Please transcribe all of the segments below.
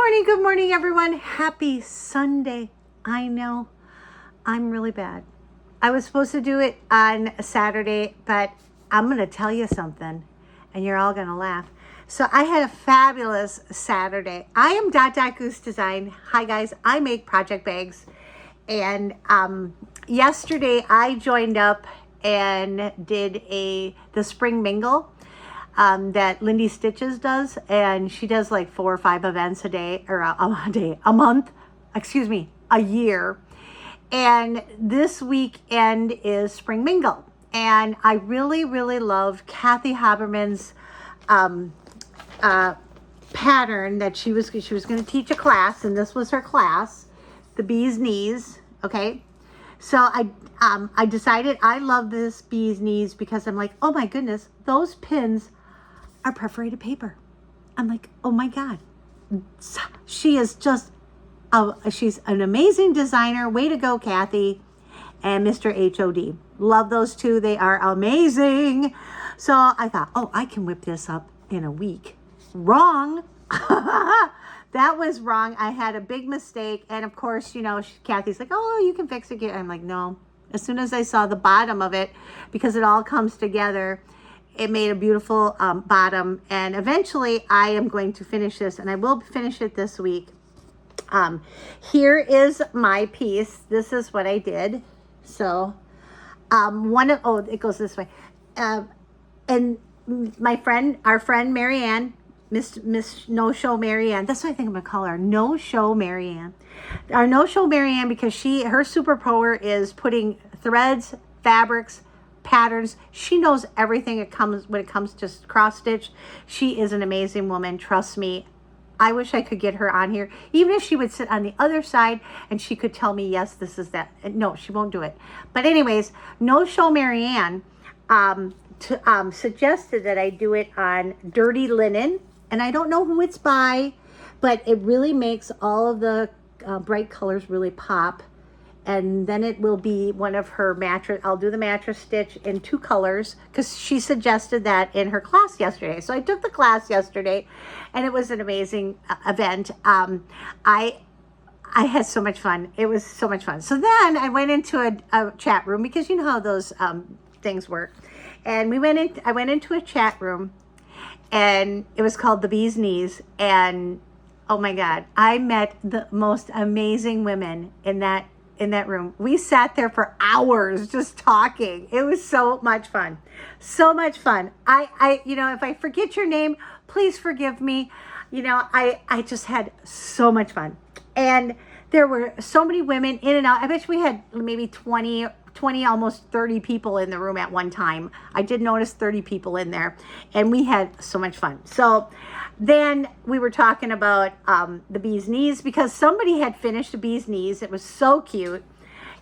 Good morning, everyone. Happy Sunday. I know I'm really bad. I was supposed to do it on Saturday, but I'm going to tell you something, and you're all going to laugh. So I had a fabulous Saturday. I am Dot Goose Design. Hi, guys. I make project bags. And yesterday I joined up and did the Spring Mingle. That Lindy Stitches does, and she does like 4 or 5 events a day, or a month, a year. And this weekend is Spring Mingle, and I really, really love Kathy Haberman's pattern that she was going to teach a class, and this was her class, the bee's knees. Okay, so I decided I love this bee's knees because I'm like, oh my goodness, those pins are perforated paper. I'm like, oh my God. She is just, she's an amazing designer. Way to go, Kathy and Mr. HOD. Love those two. They are amazing. So I thought, oh, I can whip this up in a week. Wrong. That was wrong. I had a big mistake. And of course, you know, Kathy's like, oh, you can fix it. I'm like, no. As soon as I saw the bottom of it, because it all comes together, it made a beautiful bottom, and eventually I am going to finish this, and I will finish it this week. Here is my piece. This is what I did. So it goes this way. And our friend Marianne, Miss No Show Marianne. That's what I think I'm gonna call her, No Show Marianne. Our No Show Marianne, because her superpower is putting threads, fabrics, patterns. She knows everything when it comes to cross stitch. She is an amazing woman. Trust me. I wish I could get her on here, even if she would sit on the other side and she could tell me, yes, this is that. No, she won't do it. But anyways, No Show Marianne suggested that I do it on dirty linen, and I don't know who it's by, but it really makes all of the bright colors really pop. And then it will be one of her mattress. I'll do the mattress stitch in 2 colors because she suggested that in her class yesterday. So I took the class yesterday, and it was an amazing event. I had so much fun. It was so much fun. So then I went into a chat room, because you know how those things work. And I went into a chat room, and it was called the Bee's Knees. And oh my God, I met the most amazing women in that room. We sat there for hours just talking. It was so much fun. So much fun. I if I forget your name, please forgive me. I just had so much fun. And there were so many women in and out. I bet we had maybe 20, almost 30 people in the room at one time. I did notice 30 people in there, and we had so much fun. So then we were talking about the bee's knees, because somebody had finished the bee's knees. It was so cute.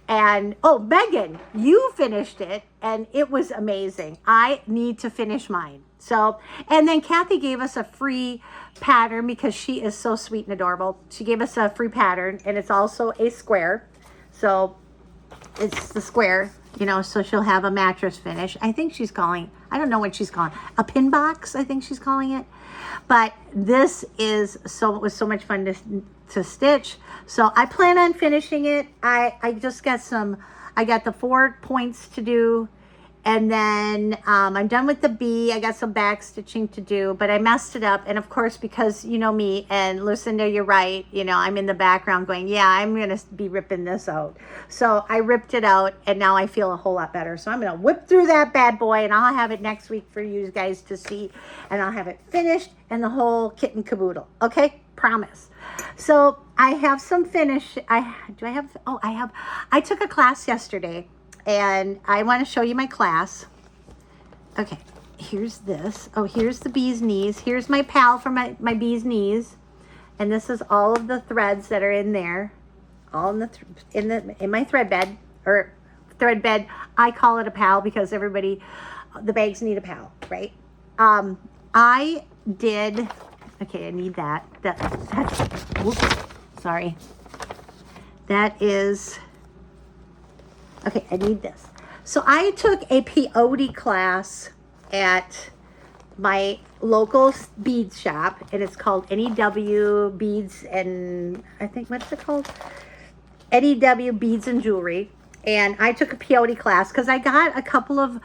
And oh, Megan, you finished it, and it was amazing. I need to finish mine. So, and then Kathy gave us a free pattern, because she is so sweet and adorable. She gave us a free pattern, and it's also a square. So it's the square, so she'll have a mattress finish. I think I don't know what she's calling, a pin box, I think she's calling it. But this it was so much fun to stitch. So I plan on finishing it. I just got I got the 4 points to do. And then I'm done with the bee. I got some back stitching to do, but I messed it up. And of course, because you know me, and Lucinda, you're right. I'm in the background going, yeah, I'm going to be ripping this out. So I ripped it out, and now I feel a whole lot better. So I'm going to whip through that bad boy, and I'll have it next week for you guys to see. And I'll have it finished and the whole kit and caboodle. Okay? Promise. So I have some finish. I took a class yesterday. And I want to show you my class. Okay, here's this. Oh, here's the bee's knees. Here's my pal for my bee's knees. And this is all of the threads that are in there. All in my thread bed. Or thread bed. I call it a pal because the bags need a pal, right? I need that. Sorry. That is... Okay, I need this. So I took a peyote class at my local bead shop, and it's called NEW Beads, and I think, what's it called? NEW Beads and Jewelry. And I took a peyote class because I got a couple of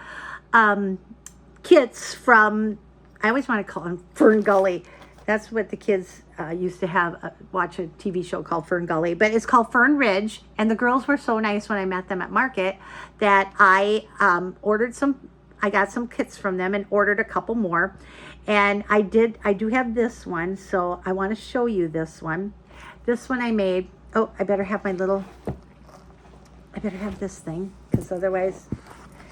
kits from, I always want to call them Fern Gully. That's what the kids used to have, watch a TV show called Fern Gully, but it's called Fern Ridge. And the girls were so nice when I met them at market that I I got some kits from them and ordered a couple more. And I do have this one, so I want to show you this one. This one I made. Oh, I better have this thing, because otherwise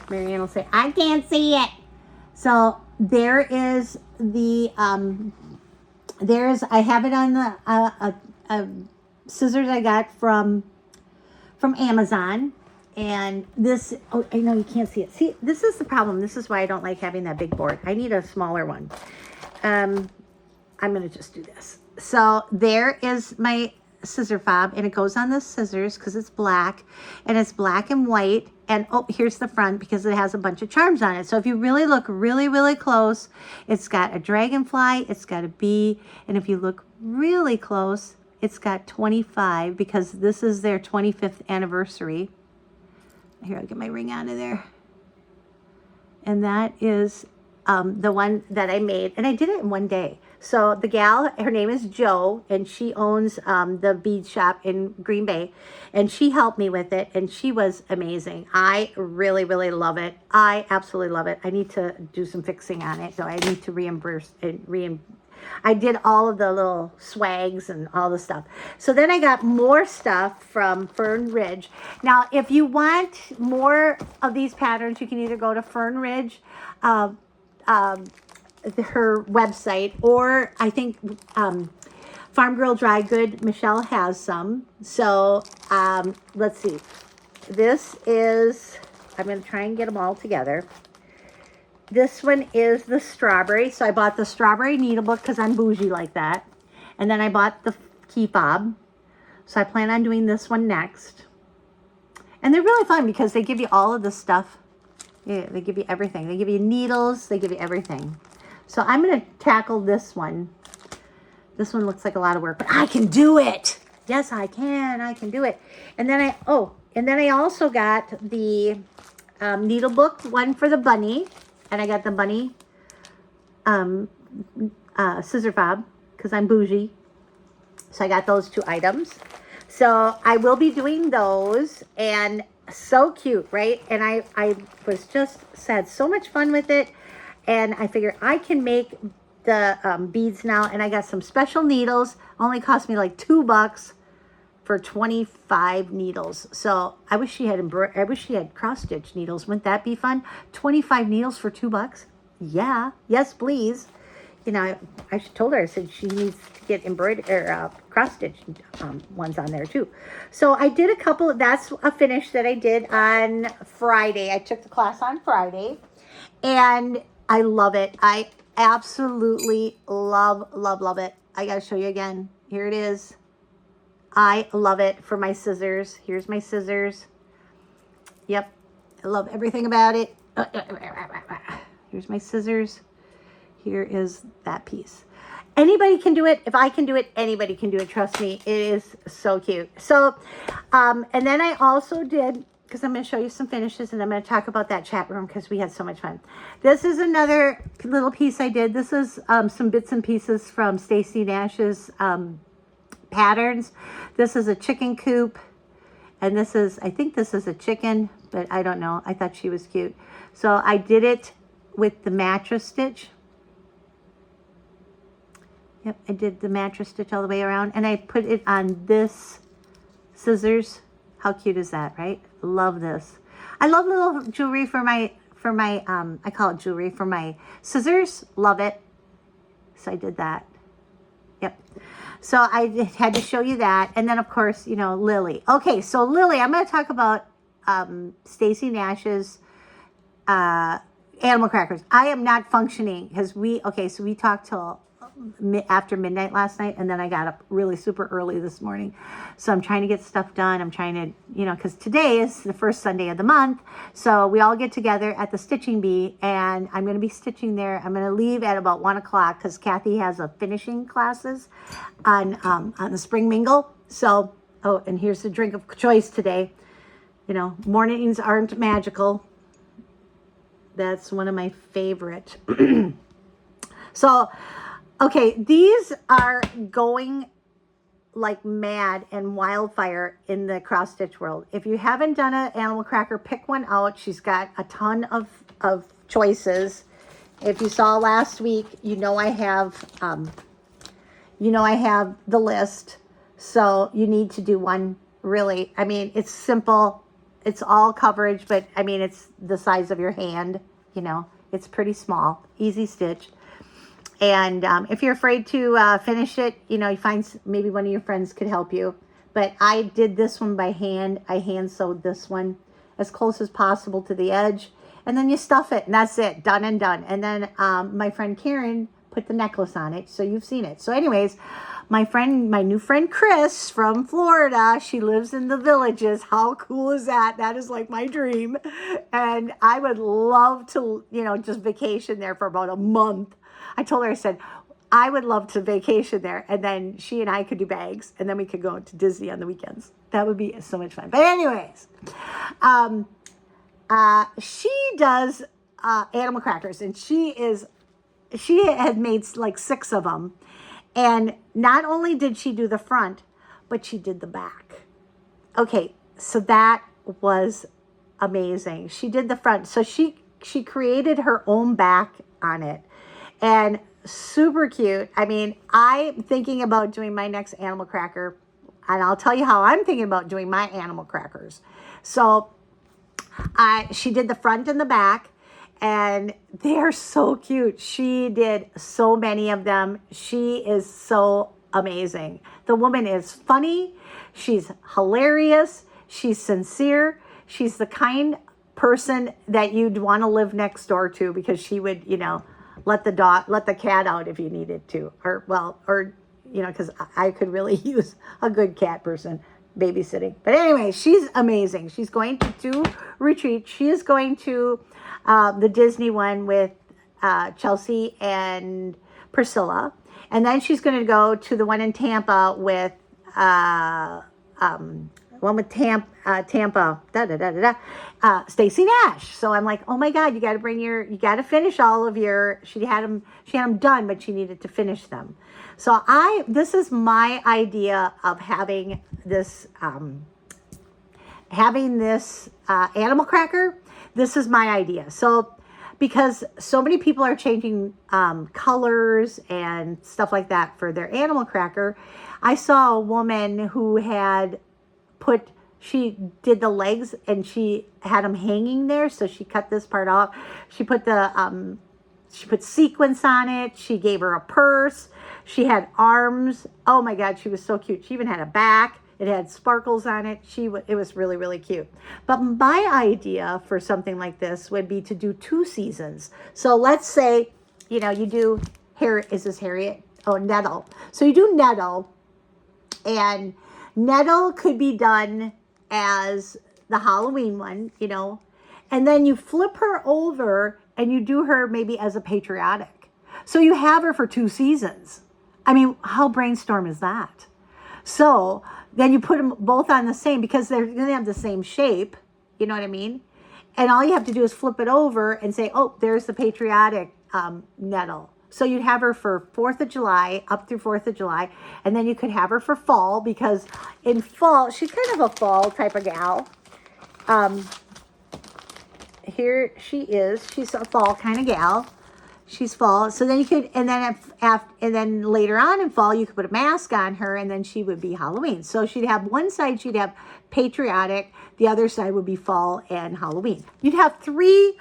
Marianne will say, I can't see it. So there is the, I have it on the scissors I got from Amazon. And this, oh, I know you can't see it. See, this is the problem. This is why I don't like having that big board. I need a smaller one. I'm going to just do this. So there is my scissor fob, and it goes on the scissors because it's black, and it's black and white. And oh, here's the front because it has a bunch of charms on it. So if you really look really close, it's got a dragonfly, it's got a bee, and if you look really close, it's got 25 because this is their 25th anniversary. Here, I'll get my ring out of there. And that is the one that I made, and I did it in one day. So the gal, her name is Jo, and she owns the bead shop in Green Bay, and she helped me with it, and she was amazing. I really love it. I absolutely love it. I need to do some fixing on it, so I need to reimburse and I did all of the little swags and all the stuff. So then I got more stuff from Fern Ridge. Now, if you want more of these patterns, you can either go to Fern Ridge, her website, or I think Farm Girl Dry Good, Michelle has some. So let's see. This is, I'm going to try and get them all together. This one is the strawberry. So I bought the strawberry needle book because I'm bougie like that. And then I bought the key fob. So I plan on doing this one next. And they're really fun because they give you all of the stuff. Yeah, they give you everything. They give you needles. They give you everything. So I'm going to tackle this one. This one looks like a lot of work, but I can do it. Yes, I can. I can do it. And then I also got the needle book, one for the bunny. And I got the bunny scissor fob because I'm bougie. So I got those 2 items. So I will be doing those, and so cute, right? And I was just had so much fun with it, and I figured I can make the beads now. And I got some special needles. Only cost me like $2 for 25 needles. So I wish she had cross stitch needles. Wouldn't that be fun? 25 needles for $2. Yeah, yes, please. You know, I told her, I said she needs to get embroidered or cross stitch ones on there too. So I did a couple. That's a finish that I did on Friday. I took the class on Friday, and I love it. I absolutely love it. I gotta show you again. Here it is. I love it for my scissors. Here's my scissors. Yep. I love everything about it. Here's my scissors. Here is that piece. Anybody can do it. If I can do it, anybody can do it. Trust me. It is so cute. So, and then I also did, because I'm going to show you some finishes, and I'm going to talk about that chat room because we had so much fun. This is another little piece I did. This is some bits and pieces from Stacy Nash's patterns. This is a chicken coop, and this is, I think this is a chicken, but I don't know. I thought she was cute. So I did it with the mattress stitch. Yep, I did the mattress stitch all the way around, and I put it on this scissors. How cute is that, right? Love this. I love little jewelry for my I call it jewelry for my scissors. Love it. So I did that. Yep. So I had to show you that. And then, of course, you know, Lily. Okay, so Lily, I'm going to talk about Stacy Nash's animal crackers. I am not functioning because we talked till after midnight last night, and then I got up really super early this morning. So I'm trying to get stuff done. I'm trying to, you know, because today is the first Sunday of the month. So we all get together at the Stitching Bee, and I'm going to be stitching there. I'm going to leave at about 1 o'clock because Kathy has a finishing classes on the Spring Mingle. So, oh, and here's the drink of choice today. You know, mornings aren't magical. That's one of my favorite. So, okay, these are going like mad and wildfire in the cross stitch world. If you haven't done an animal cracker, pick one out. She's got a ton of choices. If you saw last week, you know I have the list. So you need to do one really. I mean, it's simple. It's all coverage, but I mean, it's the size of your hand, you know, it's pretty small, easy stitch. And if you're afraid to finish it, you know, you find maybe one of your friends could help you. But I did this one by hand. I hand sewed this one as close as possible to the edge. And then you stuff it, and that's it, done and done. And then my friend Karen put the necklace on it, so you've seen it. So anyways, my new friend Chris from Florida, she lives in the Villages. How cool is that? That is like my dream. And I would love to, you know, just vacation there for about a month. I told her, I said, I would love to vacation there. And then she and I could do bags. And then we could go to Disney on the weekends. That would be so much fun. But anyways, she does animal crackers. And she had made like 6 of them. And not only did she do the front, but she did the back. Okay, so that was amazing. She did the front. So she created her own back on it. And super cute. I mean, I'm thinking about doing my next animal cracker. And I'll tell you how I'm thinking about doing my animal crackers. So she did the front and the back. And they're so cute. She did so many of them. She is so amazing. The woman is funny. She's hilarious. She's sincere. She's the kind person that you'd want to live next door to, because she would, you know, let the cat out if you needed to. Or you know, because I could really use a good cat person babysitting. But anyway, she's amazing. She's going to do retreat. She is going to the Disney one with Chelsea and Priscilla. And then she's going to go to the one in Tampa with Stacy Nash. So I'm like, oh my God, you got to finish all of your, she had them done, but she needed to finish them. So this is my idea of having this animal cracker. This is my idea. So, because so many people are changing colors and stuff like that for their animal cracker, I saw a woman who had she did the legs and she had them hanging there. So she cut this part off. She put she put sequins on it. She gave her a purse. She had arms. Oh my God, she was so cute. She even had a back. It had sparkles on it. It was really, really cute. But my idea for something like this would be to do 2 seasons. So let's say, you know, you do is this Harriet? Oh, Nettle. So you do Nettle, and Nettle could be done as the Halloween one, you know, and then you flip her over and you do her maybe as a patriotic. So you have her for 2 seasons. I mean, how brainstorm is that? So then you put them both on the same, because they're going to have the same shape. You know what I mean? And all you have to do is flip it over and say, oh, there's the patriotic Nettle. So you'd have her for 4th of July, up through 4th of July. And then you could have her for fall, because in fall, she's kind of a fall type of gal. Here she is. She's a fall kind of gal. She's fall. So then you could, and then later on in fall, you could put a mask on her, and then she would be Halloween. So she'd have one side, she'd have patriotic. The other side would be fall and Halloween. You'd have three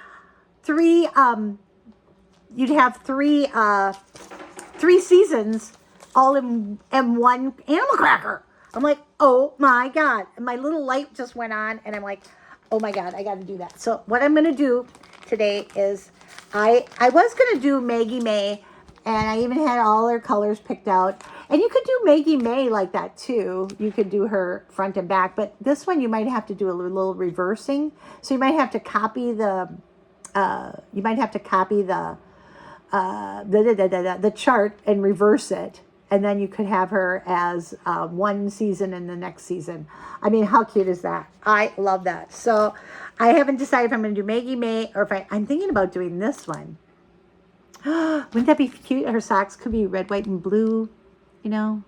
seasons all in one animal cracker. I'm like, oh my God. And my little light just went on, and I'm like, oh my God, I got to do that. So what I'm going to do today is I was going to do Maggie May And I even had all their colors picked out. And you could do Maggie May like that too. You could do her front and back. But this one you might have to do a little reversing. So you might have to copy the the chart and reverse it. And then you could have her as one season and the next season. I mean, how cute is that? I love that. So I haven't decided if I'm going to do Maggie May or if I'm thinking about doing this one. Wouldn't that be cute? Her socks could be red, white, and blue. You know,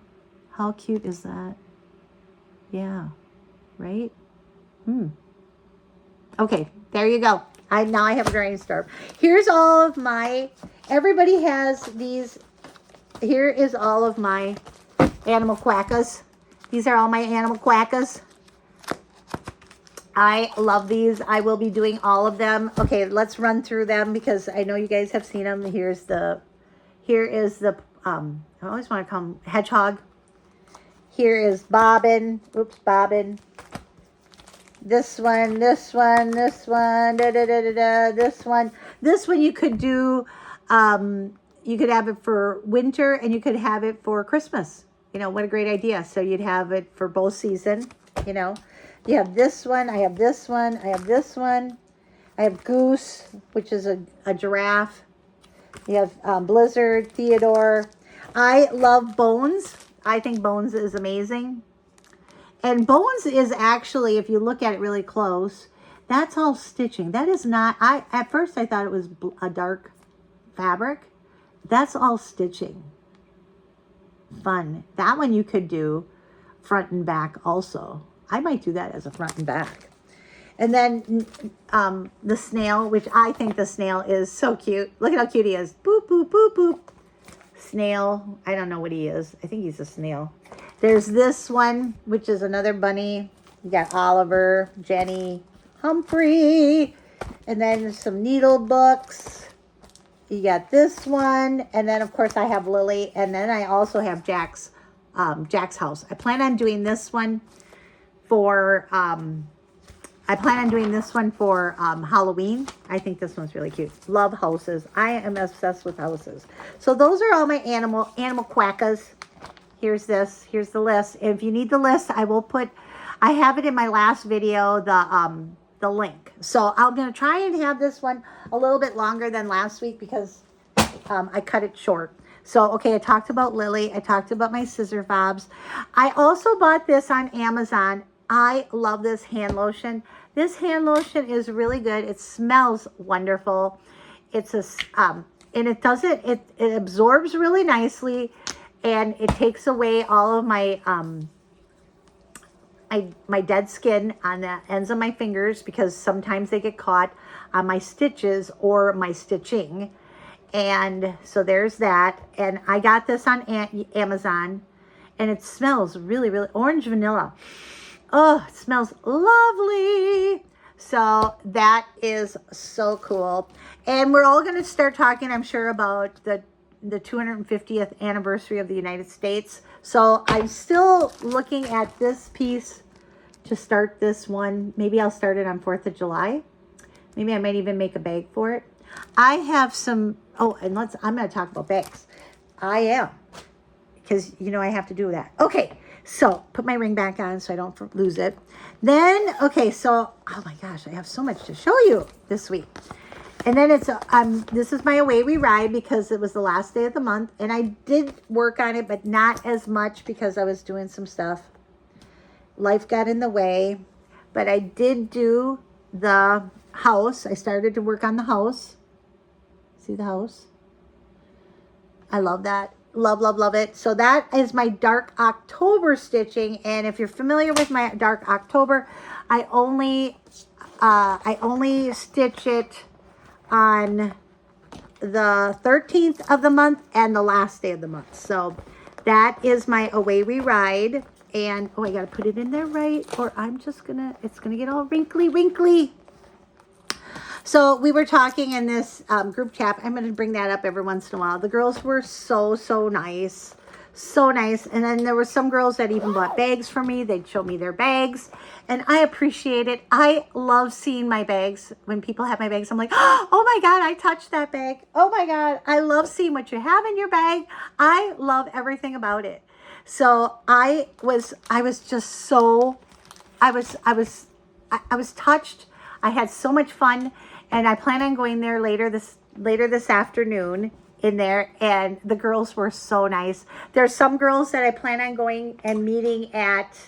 how cute is that? Yeah, right? Okay, there you go. Now I have a brainstorm. Here's all of my, everybody has these. Here is all of my animal quackas. These are all my animal quackas. I love these. I will be doing all of them. Okay, let's run through them because I know you guys have seen them. Here is the, I always want to call him Hedgehog. Here is Bobbin. Oops, Bobbin. This one, this one, this one, this one. This one you could do, you could have it for winter and you could have it for Christmas. You know, what a great idea. So you'd have it for both season, you know. You have this one, I have this one, I have this one. I have Goose, which is a giraffe. You have Blizzard, Theodore. I love Bones. I think Bones is amazing. And Bones is actually, if you look at it really close, that's all stitching. That is not, at first I thought it was a dark fabric. That's all stitching. Fun. That one you could do front and back also. I might do that as a front and back. And then the snail, which I think the snail is so cute. Look at how cute he is. Boop, boop, boop, boop. Snail. I don't know what he is. I think he's a snail. There's this one, which is another bunny. You got Oliver, Jenny, Humphrey. And then there's some needle books. You got this one. And then, of course, I have Lily. And then I also have Jack's house. I plan on doing this one for Halloween. I think this one's really cute. Love houses. I am obsessed with houses. So those are all my animal quackas. Here's this. Here's the list. If you need the list, I have it in my last video, the link. So I'm going to try and have this one a little bit longer than last week because I cut it short. So, okay, I talked about Lily. I talked about my scissor fobs. I also bought this on Amazon. I love this hand lotion. This hand lotion is really good. It smells wonderful. It's and it absorbs really nicely, and it takes away all of my my dead skin on the ends of my fingers because sometimes they get caught on my stitches or my stitching. And so there's that. And I got this on Amazon, and it smells really, really orange vanilla. Oh, it smells lovely. So that is so cool. And we're all going to start talking, I'm sure, about the 250th anniversary of the United States. So I'm still looking at this piece to start this one. Maybe I'll start it on 4th of July. Maybe I might even make a bag for it. I have some, I'm going to talk about bags. I am, because, you know, I have to do that. Okay. So, put my ring back on so I don't lose it. Then, okay, so, oh my gosh, I have so much to show you this week. And then it's, this is my Away We Ride because it was the last day of the month. And I did work on it, but not as much because I was doing some stuff. Life got in the way. But I did do the house. I started to work on the house. See the house? I love that. Love, love, love it. So that is my Dark October stitching. And if you're familiar with my Dark October, I only stitch it on the 13th of the month and the last day of the month. So that is my Away We Ride. And, I got to put it in there right, or it's going to get all wrinkly. So we were talking in this group chat. I'm going to bring that up every once in a while. The girls were so, so nice. So nice. And then there were some girls that even bought bags for me. They'd show me their bags. And I appreciate it. I love seeing my bags. When people have my bags, I'm like, oh my God, I touched that bag. Oh my God, I love seeing what you have in your bag. I love everything about it. So I was just so, I was touched. I had so much fun. And I plan on going there later this afternoon in there, and the girls were so nice. There's some girls that I plan on going and meeting at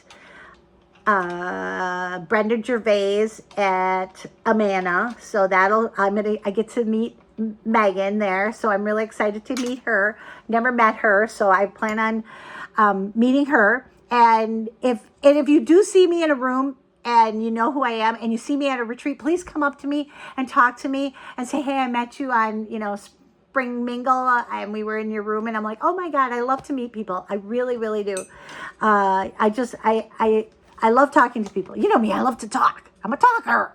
Brenda Gervais at Amana. So I get to meet Megan there. So I'm really excited to meet her. Never met her, so I plan on meeting her. And if you do see me in a room and you know who I am and you see me at a retreat, please come up to me and talk to me and say, hey, I met you on, Spring Mingle, and we were in your room, and I'm like, oh my God, I love to meet people. I really, really do. I love talking to people. You know me, I love to talk. I'm a talker.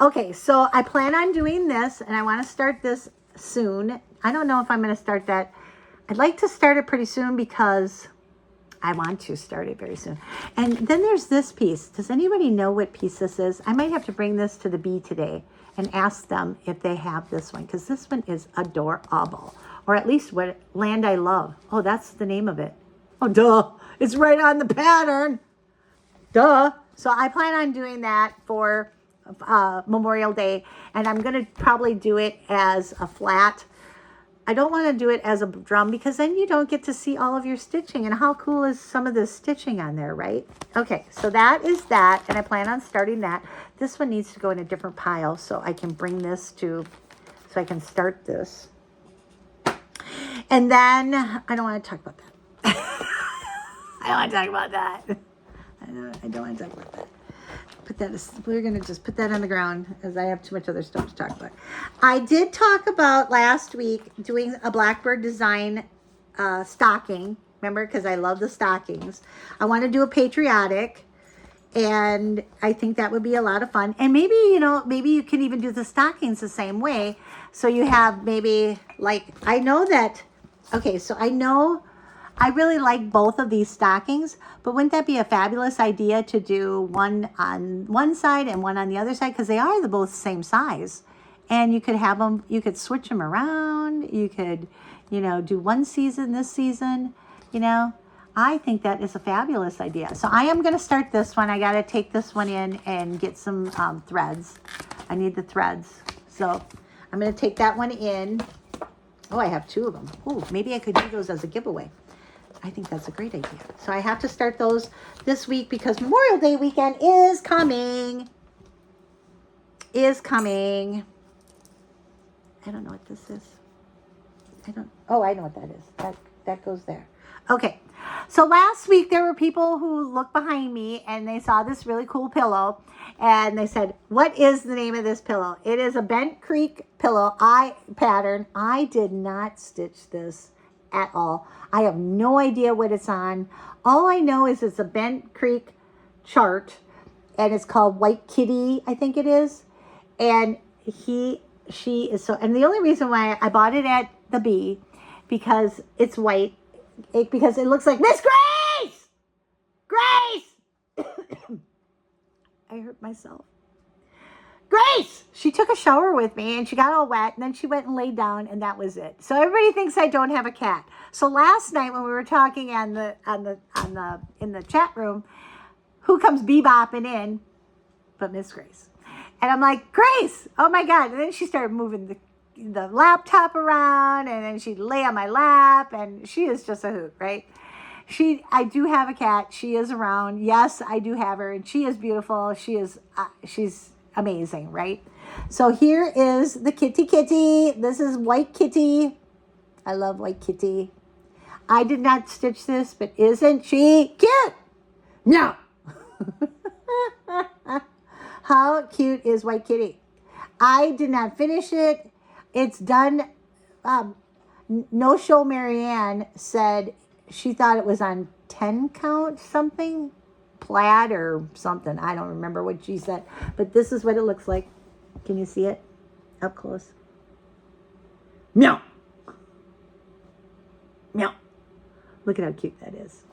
Okay, so I plan on doing this, and I want to start this soon. I don't know if I'm going to start that. I'd like to start it pretty soon because I want to start it very soon. And then there's this piece. Does anybody know what piece this is? I might have to bring this to the bee today and ask them if they have this one, because this one is adorable, or at least what Land I Love. Oh, that's the name of it. Oh, duh. It's right on the pattern. Duh. So I plan on doing that for Memorial Day, and I'm going to probably do it as a flat. I don't want to do it as a drum because then you don't get to see all of your stitching. And how cool is some of the stitching on there, right? Okay, so that is that, and I plan on starting that. This one needs to go in a different pile so I can bring this so I can start this. And then, I don't want to talk about that. I don't want to talk about that. I don't want to talk about that. We're going to just put that on the ground as I have too much other stuff to talk about. I did talk about last week doing a Blackbird design stocking. Remember, because I love the stockings. I want to do a patriotic, and I think that would be a lot of fun. And maybe you can even do the stockings the same way. So you have maybe I really like both of these stockings, but wouldn't that be a fabulous idea to do one on one side and one on the other side? Because they are both the same size. And you could have them, you could switch them around. You could, do one season, this season, I think that is a fabulous idea. So I am going to start this one. I got to take this one in and get some threads. I need the threads. So I'm going to take that one in. Oh, I have two of them. Oh, maybe I could do those as a giveaway. I think that's a great idea. So I have to start those this week because Memorial Day weekend is coming. I don't know what this is. I know what that is. That goes there. Okay. So last week there were people who looked behind me and they saw this really cool pillow and they said, what is the name of this pillow? It is a Bent Creek pillow pattern. I did not stitch this at all. I have no idea what it's on. All I know is it's a Bent Creek chart and it's called White Kitty, I think it is. And she is so, and the only reason why I bought it at the Bee because it's white, because it looks like Miss Grace! Grace! I hurt myself. Grace! She took a shower with me and she got all wet and then she went and laid down and that was it. So everybody thinks I don't have a cat. So last night when we were talking in the chat room, who comes bebopping in but Miss Grace? And I'm like, Grace, oh my God. And then she started moving the laptop around and then she'd lay on my lap and she is just a hoot, right? I do have a cat. She is around. Yes, I do have her and she is beautiful. She's amazing, right? So here is the kitty. This is White Kitty. I love White Kitty. I did not stitch this, but isn't she cute? No. How cute is White Kitty? I did not finish it. It's done. No Show Marianne said she thought it was on 10 count something, plaid or something. I don't remember what she said, but this is what it looks like. Can you see it up close? Meow. Meow. Look at how cute that is.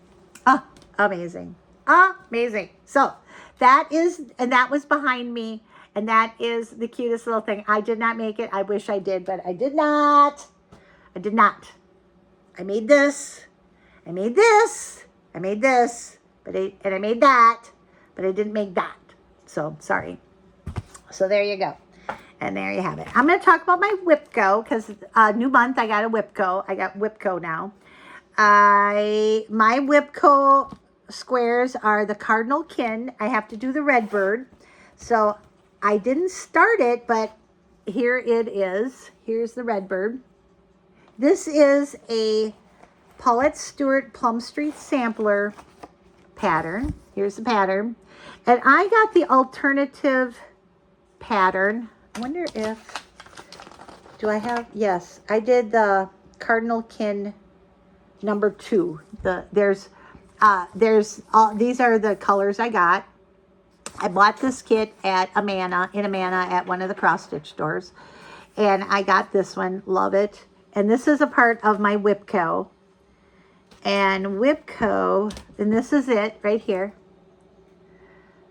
Ah, amazing. Amazing. So that is, and that was behind me. And that is the cutest little thing. I did not make it. I wish I did, but I did not. I did not. I made this. I made this. I made this. And I made that. But I didn't make that. So, sorry. So, there you go. And there you have it. I'm going to talk about my Whipco because new month I got a Whipco. I got Whipco now. My Whipco squares are the cardinal kin. I have to do the red bird. So, I didn't start it, but here it is. Here's the red bird. This is a Paulette Stewart Plum Street sampler pattern. Here's the pattern. And I got the alternative pattern. I wonder if, do I have, yes, I did the Cardinal Kin number 2. These are the colors I got. I bought this kit at Amana at one of the cross stitch stores. And I got this one, love it. And this is a part of my Whipco. And Whipco, and this is it right here.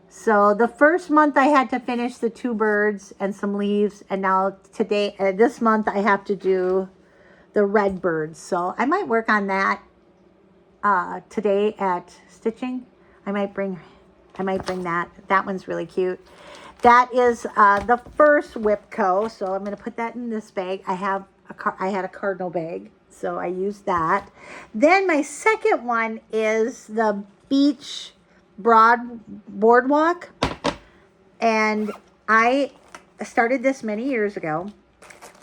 So the first month I had to finish the 2 birds and some leaves. And now today, this month I have to do the red birds. So I might work on that today at stitching. I might bring that. That one's really cute. That is the first Whipco. So I'm going to put that in this bag. I had a cardinal bag, so I used that. Then my second one is the Beach Broad Boardwalk. And I started this many years ago.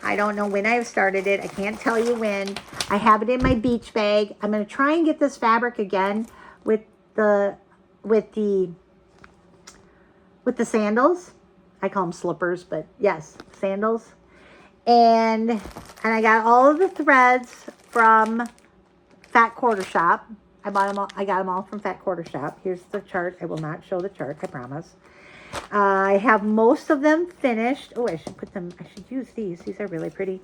I don't know when I started it. I can't tell you when. I have it in my beach bag. I'm going to try and get this fabric again with the sandals. I call them slippers, but yes, sandals. And I got all of the threads from Fat Quarter Shop. I bought them all. I got them all from Fat Quarter Shop. Here's the chart. I will not show the chart, I promise. I have most of them finished. Oh, I should use these. These are really pretty.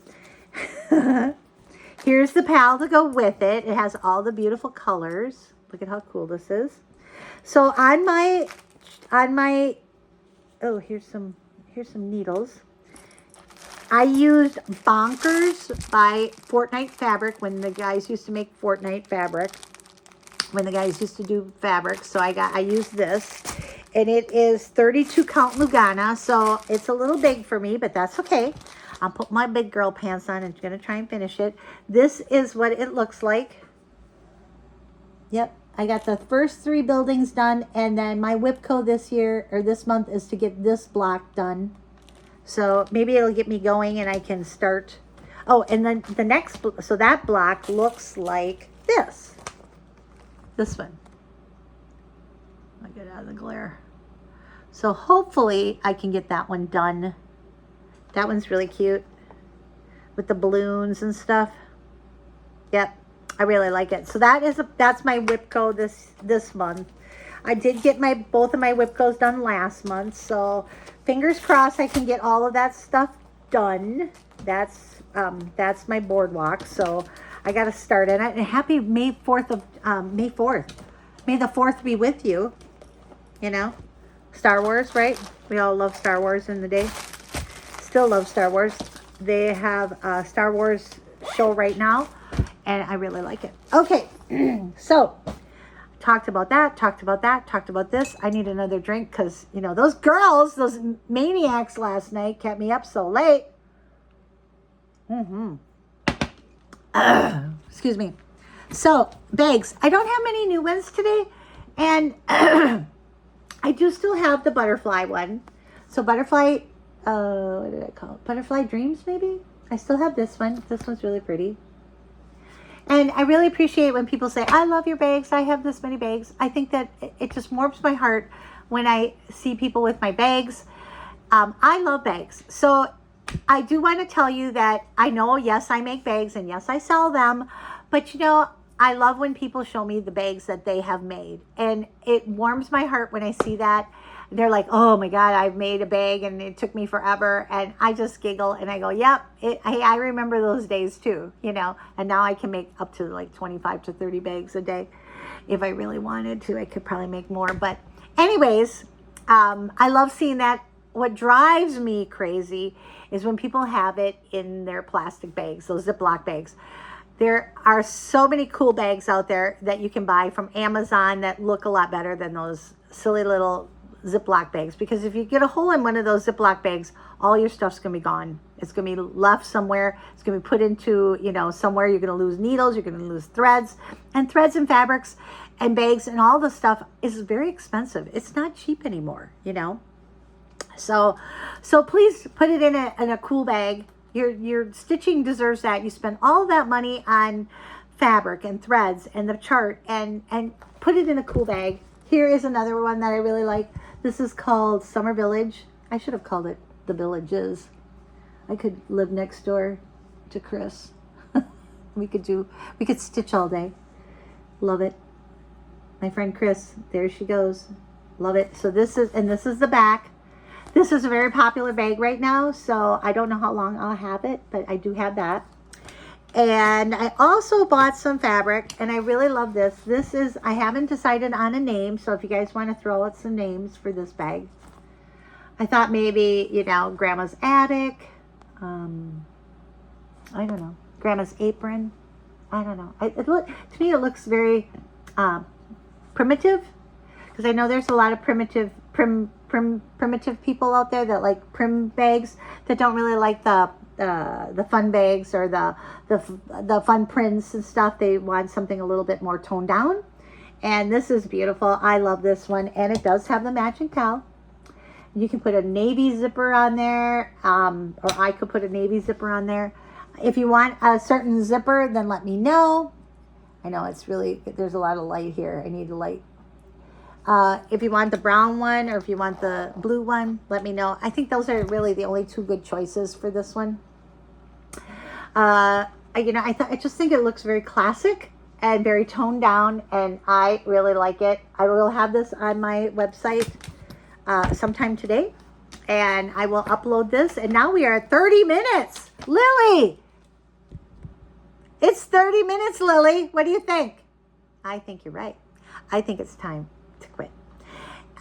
Here's the pal to go with it. It has all the beautiful colors. Look at how cool this is. So on my oh, here's some needles. I used Bonkers by Fortnite Fabric when the guys used to make Fortnite fabric. When the guys used to do fabric. So I used this. And it is 32 count Lugana. So it's a little big for me, but that's okay. I'll put my big girl pants on and I'm going to try and finish it. This is what it looks like. Yep. I got the first 3 buildings done. And then my Whipco this month is to get this block done. So maybe it'll get me going and I can start. Oh, and then the next, so that block looks like this. This one. I'll get out of the glare. So hopefully I can get that one done. That one's really cute with the balloons and stuff. Yep, I really like it. So that's my Whipco this month. I did get both of my Whipcos done last month, so fingers crossed I can get all of that stuff done. That's my boardwalk. So I got to start in it. And happy May 4th May 4th. May the 4th be with you. You know, Star Wars, right? We all love Star Wars in the day. Still love Star Wars. They have a Star Wars show right now, and I really like it. Okay, so talked about that, talked about this. I need another drink because, you know, those maniacs last night kept me up so late. Excuse me. So, bags. I don't have many new ones today, and I do still have the butterfly one. So, butterfly, what did I call it? Butterfly Dreams, maybe? I still have this one. This one's really pretty. And I really appreciate when people say, I love your bags. I have this many bags. I think that it just warms my heart when I see people with my bags. I love bags. So I do want to tell you that I know, yes, I make bags and yes, I sell them. But, you know, I love when people show me the bags that they have made. And it warms my heart when I see that. they're like, oh my God, I've made a bag and it took me forever. And I just giggle and I go, yep, I remember those days too, you know, and now I can make up to like 25 to 30 bags a day. If I really wanted to, I could probably make more. But anyways, I love seeing that. What drives me crazy is when people have it in their plastic bags, those Ziploc bags. There are so many cool bags out there that you can buy from Amazon that look a lot better than those silly little Ziploc bags. Because if you get a hole in one of those Ziploc bags, all your stuff's going to be gone. It's going to be left somewhere. It's going to be put into, you know, somewhere. You're going to lose needles. You're going to lose threads. And threads and fabrics and bags and all the stuff is very expensive. It's not cheap anymore, you know. So please put it in a cool bag. Your stitching deserves that. You spend all that money on fabric and threads and the chart and put it in a cool bag. Here is another one that I really like. This is called Summer Village. I should have called it The Villages. I could live next door to Chris. we could stitch all day. Love it. My friend Chris, there she goes. Love it. So this is the back. This is a very popular bag right now, so I don't know how long I'll have it, but I do have that. And I also bought some fabric, and I really love this. This is, I haven't decided on a name, so if you guys want to throw out some names for this bag. I thought maybe, you know, Grandma's Attic. I don't know. Grandma's Apron. I don't know. To me, it looks very primitive, because I know there's a lot of primitive people out there that like prim bags that don't really like the fun bags or the fun prints and stuff. They want something a little bit more toned down. And this is beautiful. I love this one, and it does have the matching towel. You can put a navy zipper on there, or I could put a navy zipper on there. If you want a certain zipper, then let me know. I know it's really, there's a lot of light here. I need a light. If you want the brown one or if you want the blue one, let me know. I think those are really the only two good choices for this one. You know, I just think it looks very classic and very toned down, and I really like it. I will have this on my website sometime today, and I will upload this. And now we are at 30 minutes. Lily! It's 30 minutes, Lily. What do you think? I think you're right. I think it's time to quit.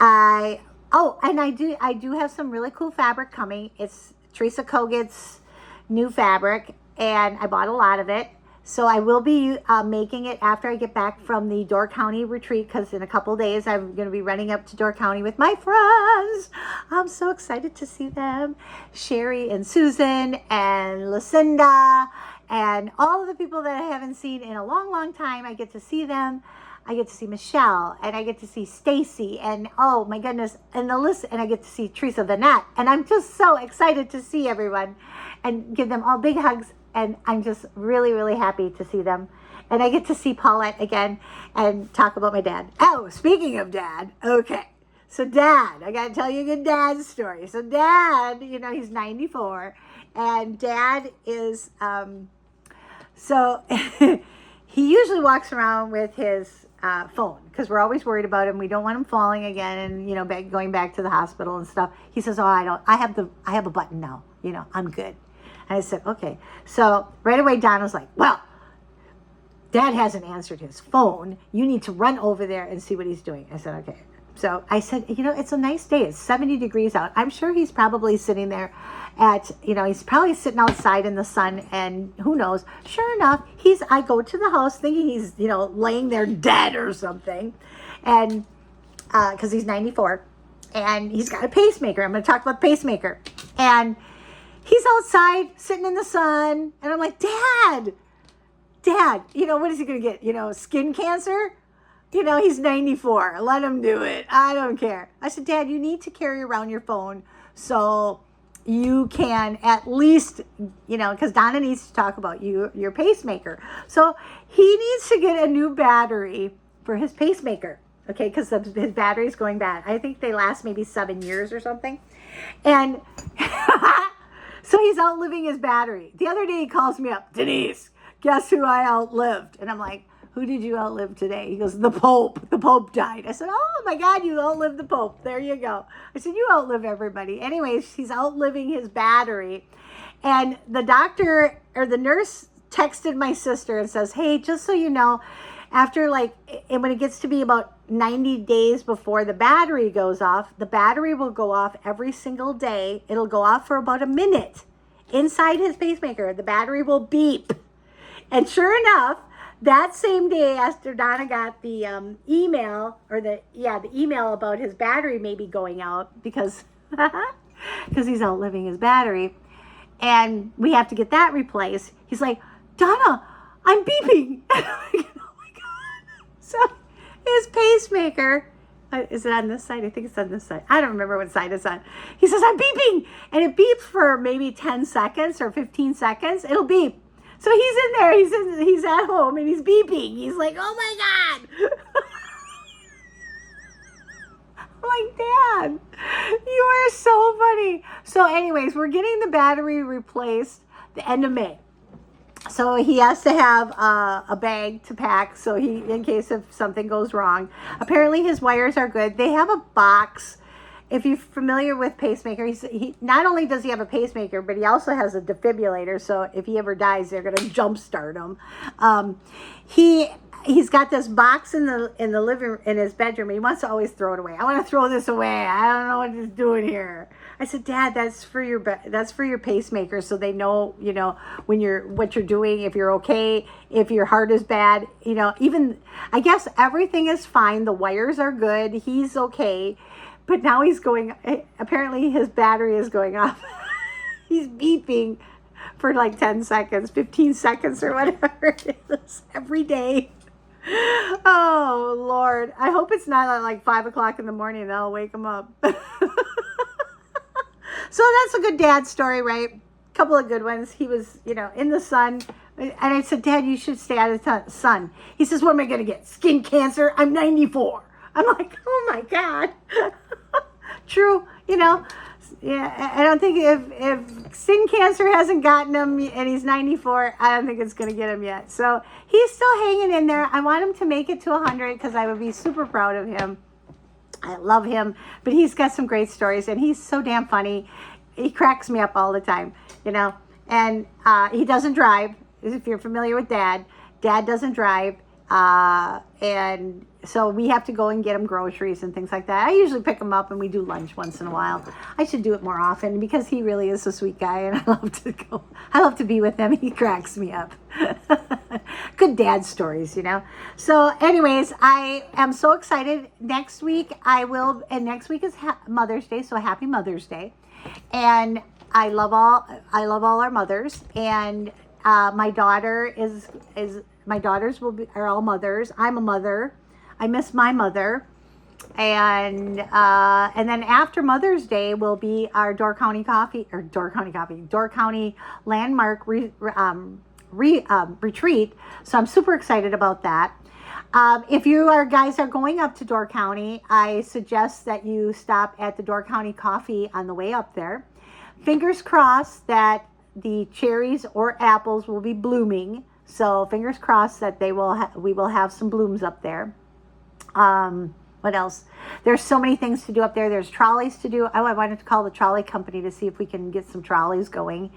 And I do have some really cool fabric coming. It's Teresa Kogut's new fabric, and I bought a lot of it. So I will be making it after I get back from the Door County retreat, because in a couple days I'm going to be running up to Door County with my friends. I'm so excited to see them. Sherry and Susan and Lucinda and all of the people that I haven't seen in a long, long time. I get to see them. I get to see Michelle, and I get to see Stacy, and oh my goodness, and the list, and I get to see Teresa Vanette, and I'm just so excited to see everyone and give them all big hugs, and I'm just really, really happy to see them. And I get to see Paulette again and talk about my dad. Oh, speaking of dad, okay. So Dad, I got to tell you a good dad story. So Dad, you know, he's 94, and Dad is, so he usually walks around with his phone, because we're always worried about him. We don't want him falling again and, you know, going back to the hospital and stuff. He says, oh, I have a button now, you know, I'm good. And I said, okay. So right away, Donna's like, well, Dad hasn't answered his phone. You need to run over there and see what he's doing. I said, okay. So I said, you know, it's a nice day. It's 70 degrees out. I'm sure he's probably sitting there he's probably sitting outside in the sun, and who knows. Sure enough, I go to the house thinking he's, you know, laying there dead or something. And, cause he's 94 and he's got a pacemaker. I'm going to talk about the pacemaker. And he's outside sitting in the sun. And I'm like, Dad, you know, what is he going to get? You know, skin cancer? You know, he's 94. Let him do it. I don't care. I said, Dad, you need to carry around your phone so you can at least, you know, because Donna needs to talk about your pacemaker. So he needs to get a new battery for his pacemaker, okay, because his battery's going bad. I think they last maybe 7 years or something. And so he's outliving his battery. The other day he calls me up, Denise, guess who I outlived? And I'm like, who did you outlive today? He goes, the Pope. The Pope died. I said, oh my God, you outlived the Pope. There you go. I said, you outlive everybody. Anyways, he's outliving his battery. And the doctor or the nurse texted my sister and says, hey, just so you know, after and when it gets to be about 90 days before the battery goes off, the battery will go off every single day. It'll go off for about a minute. Inside his pacemaker, the battery will beep. And sure enough, that same day after Donna got the email, or the email about his battery maybe going out because he's outliving his battery, and we have to get that replaced. He's like, Donna, I'm beeping. And I'm like, oh my God. So his pacemaker, is it on this side? I think it's on this side. I don't remember what side it's on. He says, I'm beeping. And it beeps for maybe 10 seconds or 15 seconds. It'll beep. So he's in there, he's at home, and he's beeping. He's like, oh my God. I'm like, Dad, you are so funny. So anyways, we're getting the battery replaced the end of May. So he has to have a bag to pack, so in case if something goes wrong. Apparently his wires are good. They have a box. If you're familiar with pacemaker, he not only does he have a pacemaker, but he also has a defibrillator. So if he ever dies, they're going to jumpstart him. He's got this box in his bedroom. He wants to always throw it away. I want to throw this away. I don't know what it's doing here. I said, Dad, that's for your pacemaker, so they know, what you're doing, if you're okay, if your heart is bad, even I guess everything is fine. The wires are good. He's okay. But now apparently his battery is going off. He's beeping for 10 seconds, 15 seconds or whatever it is every day. Oh, Lord. I hope it's not at 5 o'clock in the morning and I'll wake him up. So that's a good dad story, right? Couple of good ones. He was, in the sun. And I said, Dad, you should stay out of the sun. He says, what am I going to get? Skin cancer? I'm 94. I'm like, oh my God. True, yeah, I don't think if skin cancer hasn't gotten him and he's 94, I don't think it's going to get him yet. So he's still hanging in there. I want him to make it to 100 because I would be super proud of him. I love him, but he's got some great stories and he's so damn funny. He cracks me up all the time, and he doesn't drive. If you're familiar with Dad doesn't drive. And so we have to go and get him groceries and things like that. I usually pick him up and we do lunch once in a while. I should do it more often because he really is a sweet guy and I love to go. I love to be with him. He cracks me up. Good dad stories, So anyways, I am so excited. Next week next week is Mother's Day, so happy Mother's Day. And I love all our mothers, and my daughters are all mothers. I'm a mother. I miss my mother. And then after Mother's Day will be our Door County Landmark retreat. So I'm super excited about that. If you guys are going up to Door County, I suggest that you stop at the Door County Coffee on the way up there. Fingers crossed that the cherries or apples will be blooming. So fingers crossed that we will have some blooms up there. What else? There's so many things to do up there. There's trolleys to do. I wanted to call the trolley company to see if we can get some trolleys going.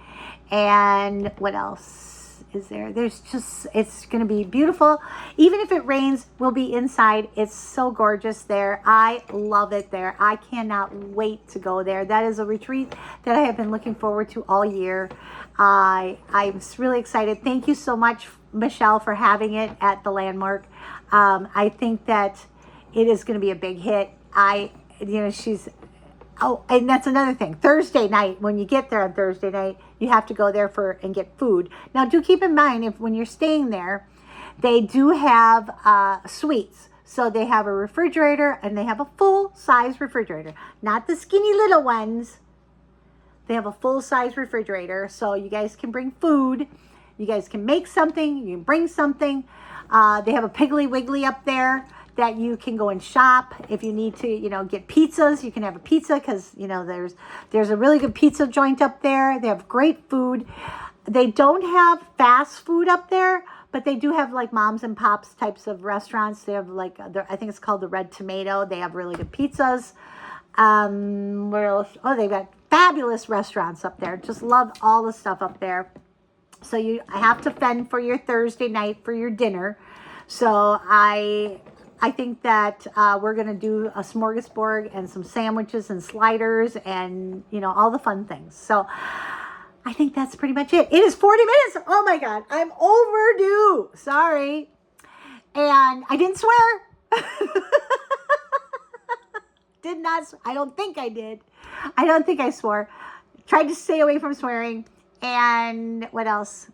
And what else is there? It's going to be beautiful. Even if it rains, we'll be inside. It's so gorgeous there. I love it there. I cannot wait to go there. That is a retreat that I have been looking forward to all year. I'm really excited. Thank you so much, Michelle, for having it at the Landmark. I think that it is going to be a big hit. And that's another thing. Thursday night, when you get there on Thursday night, you have to go there and get food. Now, do keep in mind, when you're staying there, they do have suites. So they have a refrigerator, and they have a full-size refrigerator. Not the skinny little ones. They have a full-size refrigerator, so you guys can bring food. You guys can make something. You can bring something. They have a Piggly Wiggly up there that you can go and shop. If you need to, get pizzas, you can have a pizza because, there's a really good pizza joint up there. They have great food. They don't have fast food up there, But they do have like moms and pops types of restaurants. They have like, I think it's called the Red Tomato. They have really good pizzas. Where else? Oh, they've got fabulous restaurants up there. Just love all the stuff up there. So I have to fend for your Thursday night for your dinner. So I think that we're going to do a smorgasbord and some sandwiches and sliders and, you know, all the fun things. So I think that's pretty much it. It is 40 minutes. Oh my God. I'm overdue. Sorry. And I didn't swear. Did not. I don't think I did. I don't think I swore. Tried to stay away from swearing. And what else?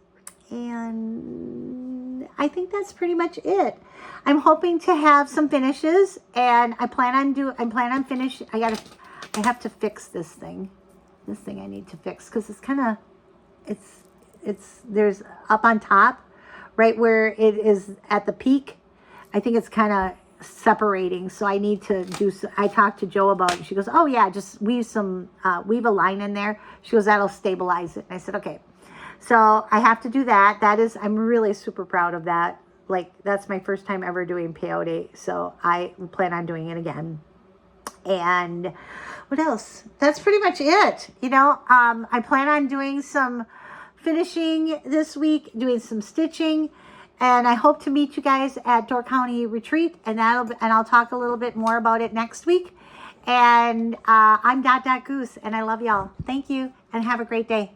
And I think that's pretty much it. I'm hoping to have some finishes, and I plan on finish. I have to fix this thing. This thing I need to fix because it's kind of, there's up on top, right where it is at the peak. I think it's kind of separating, so I need to do. I talked to Jo about it. She goes, "Oh yeah, just weave a line in there." She goes, "That'll stabilize it." And I said, "Okay." So I have to do that. I'm really super proud of that. Like, that's my first time ever doing peyote, so I plan on doing it again. And what else? That's pretty much it. You know, I plan on doing some finishing this week, doing some stitching, and I hope to meet you guys at Door County Retreat, and I'll talk a little bit more about it next week. And I'm Dot Dot Goose, and I love y'all. Thank you, and have a great day.